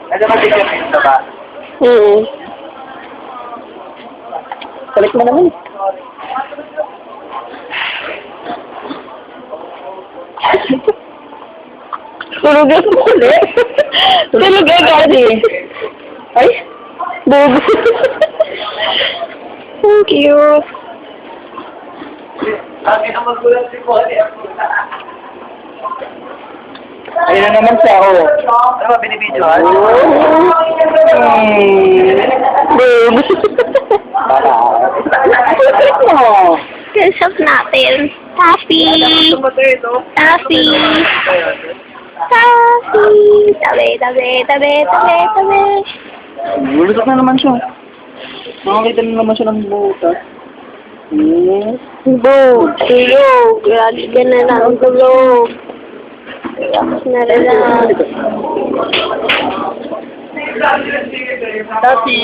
Ano ba dito ba? Balik mo naman. Tulugan mo ulit. Tulugan kasi. Ay, bobo. Thank you. Bakit ang magulang si Polly? Ayun na naman siya, oh. Ano ba binibidyohan? Bobo. Para. Mo. Shop natin. Taffy! Taffy! Taffy! Tabi! Bulusok na naman siya. Makakita na naman siya ng butas. Tulog! Lalagyan na lang ang tulog. Relax na relax. Tapi.